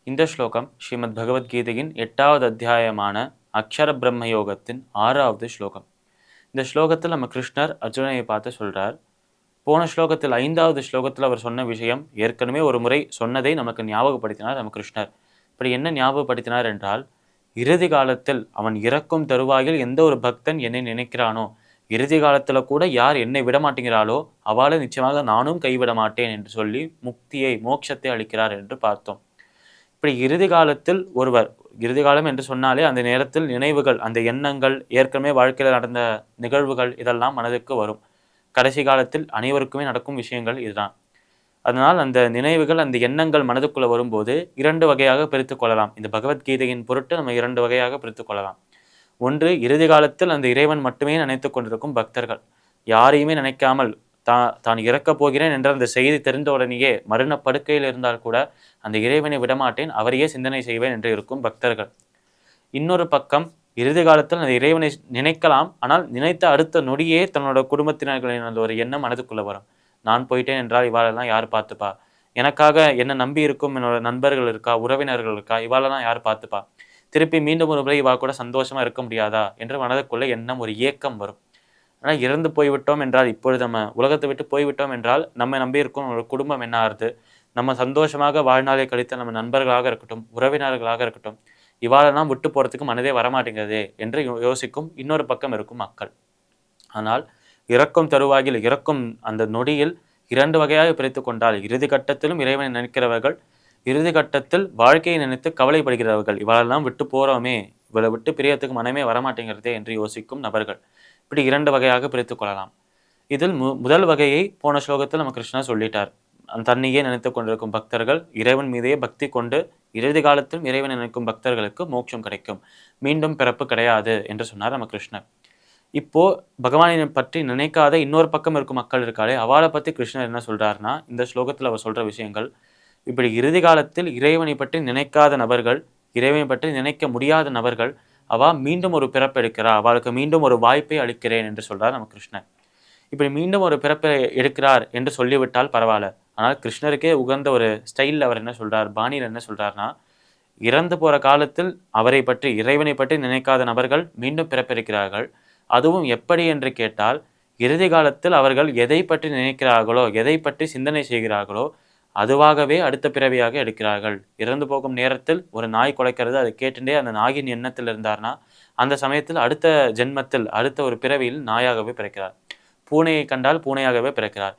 இந்த ஸ்லோகம் ஸ்ரீமத் பகவத்கீதையின் 8வது அத்தியாயமான அக்ஷர பிரம்ம யோகத்தின் 6வது ஸ்லோகம். இந்த ஸ்லோகத்தில் நம்ம கிருஷ்ணர் அர்ஜுனனை பார்த்து சொல்றார். போன ஸ்லோகத்தில் 5வது ஸ்லோகத்தில் அவர் சொன்ன விஷயம் ஏற்கனவே ஒரு முறை சொன்னதை நமக்கு ஞாபகப்படுத்தினார் நம்ம கிருஷ்ணர். இப்படி என்ன ஞாபகப்படுத்தினார் என்றால், இறுதி காலத்தில் அவன் இறக்கும் தருவாயில் எந்த ஒரு பக்தன் என்னை நினைக்கிறானோ, இறுதி காலத்தில் கூட யார் என்னை விட மாட்டேங்கிறாளோ அவளை நிச்சயமாக நானும் கைவிட மாட்டேன் என்று சொல்லி முக்தியை மோட்சத்தை அளிக்கிறார் என்று பார்த்தோம். இப்படி இறுதி காலத்தில் ஒருவர், இறுதி காலம் என்று சொன்னாலே அந்த நேரத்தில் நினைவுகள், அந்த எண்ணங்கள், ஏற்கனவே வாழ்க்கையில் நடந்த நிகழ்வுகள் இதெல்லாம் மனதுக்கு வரும். கடைசி காலத்தில் அனைவருக்குமே நடக்கும் விஷயங்கள் இதுதான். அதனால் அந்த நினைவுகள், அந்த எண்ணங்கள் மனதுக்குள்ள வரும்போது 2 வகையாக பிரித்துக் கொள்ளலாம். இந்த பகவத்கீதையின் பொருட்டு நம்ம 2 வகையாக பிரித்துக் கொள்ளலாம். ஒன்று, இறுதி காலத்தில் அந்த இறைவன் மட்டுமே நினைத்துக் கொண்டிருக்கும் பக்தர்கள், யாரையுமே நினைக்காமல் தான் இறக்கப் போகிறேன் என்ற அந்த செய்தி தெரிந்த உடனேயே மரண படுக்கையில் இருந்தால் கூட அந்த இறைவனை விடமாட்டேன், அவரையே சிந்தனை செய்வேன் என்று இருக்கும் பக்தர்கள். இன்னொரு பக்கம், இறுதி காலத்தில் அந்த இறைவனை நினைக்கலாம், ஆனால் நினைத்த அடுத்த நொடியே தன்னோட குடும்பத்தினர்களின் அந்த ஒரு எண்ணம் மனதுக்குள்ள வரும். நான் போயிட்டேன் என்றால் இவாளெல்லாம் யார் பார்த்துப்பா, எனக்காக என்ன நம்பி இருக்கும் என்னோட நண்பர்கள் இருக்கா, உறவினர்கள் இருக்கா, இவாளெல்லாம் யார் பார்த்துப்பா, திருப்பி மீண்டும் ஒரு முறை இவா கூட சந்தோஷமா இருக்க முடியாதா என்று மனதுக்குள்ள எண்ணம், ஒரு ஏக்கம் வரும். ஆனால் இறந்து போய்விட்டோம் என்றால், இப்பொழுது நம்ம உலகத்தை விட்டு போய்விட்டோம் என்றால் நம்ம நம்பி இருக்கும் ஒரு குடும்பம் என்ன ஆறுது, நம்ம சந்தோஷமாக வாழ்நாளை கழித்த நம்ம நண்பர்களாக இருக்கட்டும், உறவினர்களாக இருக்கட்டும், இவாளெல்லாம் விட்டு போகிறதுக்கு மனதே வரமாட்டேங்கிறதே என்று யோசிக்கும் இன்னொரு பக்கம் இருக்கும் மக்கள். ஆனால் இறக்கும் தருவாயில், இறக்கும் அந்த நொடியில் 2 வகையாக பிரித்து கொண்டால், இறுதி கட்டத்திலும் இறைவனை நினைக்கிறவர்கள், இறுதி கட்டத்தில் வாழ்க்கையை நினைத்து கவலைப்படுகிறவர்கள், இவாளெல்லாம் விட்டு போகிறோமே, இவளை விட்டு பிரியத்துக்கு மனமே வரமாட்டேங்கிறதே என்று யோசிக்கும் நபர்கள். இப்படி 2 வகையாக பிரித்து கொள்ளலாம். இதில் முதல் வகையை போன ஸ்லோகத்தில் நம்ம கிருஷ்ணா சொல்லிட்டார். தன்னையே நினைத்து கொண்டிருக்கும் பக்தர்கள், இறைவன் மீதே பக்தி கொண்டு இறுதி காலத்திலும் இறைவனை நினைக்கும் பக்தர்களுக்கு மோட்சம் கிடைக்கும், மீண்டும் பிறப்பு கிடையாது என்று சொன்னார் நம்ம கிருஷ்ணர். இப்போ பகவானை பற்றி நினைக்காத இன்னொரு பக்கம் இருக்கும் மக்கள் இருக்காளே, அவளை பற்றி கிருஷ்ணர் என்ன சொல்றாருன்னா, இந்த ஸ்லோகத்தில் அவர் சொல்ற விஷயங்கள், இப்படி இறுதி காலத்தில் இறைவனை பற்றி நினைக்காத நபர்கள், இறைவனை பற்றி நினைக்க முடியாத நபர்கள், அவ மீண்டும் ஒரு பிறப்பு எடுக்கிறா, அவளுக்கு மீண்டும் ஒரு வாய்ப்பை அளிக்கிறேன் என்று சொல்றார் நம்ம கிருஷ்ணர். இப்படி மீண்டும் ஒரு பிறப்பை எடுக்கிறார் என்று சொல்லிவிட்டால் பரவாயில்ல. ஆனால் கிருஷ்ணருக்கே உகந்த ஒரு ஸ்டைலில் அவர் என்ன சொல்றார், பாணியில் என்ன சொல்றாருன்னா, இறந்து போற காலத்தில் அவரை பற்றி, இறைவனை பற்றி நினைக்காத நபர்கள் மீண்டும் பிறப்பெடுக்கிறார்கள். அதுவும் எப்படி என்று கேட்டால், இறுதி காலத்தில் அவர்கள் எதை பற்றி நினைக்கிறார்களோ, எதை பற்றி சிந்தனை செய்கிறார்களோ அதுவாகவே அடுத்த பிறவியாக எடுக்கிறார்கள். இறந்து போகும் நேரத்தில் ஒரு நாய் குலைக்கிறது, அதை கேட்டுட்டே அந்த நாயின் எண்ணத்தில் இருந்தார்னா, அந்த சமயத்தில் அடுத்த ஜென்மத்தில், அடுத்த ஒரு பிறவியில் நாயாகவே பிறக்கிறார். பூனையை கண்டால் பூனையாகவே பிறக்கிறார்.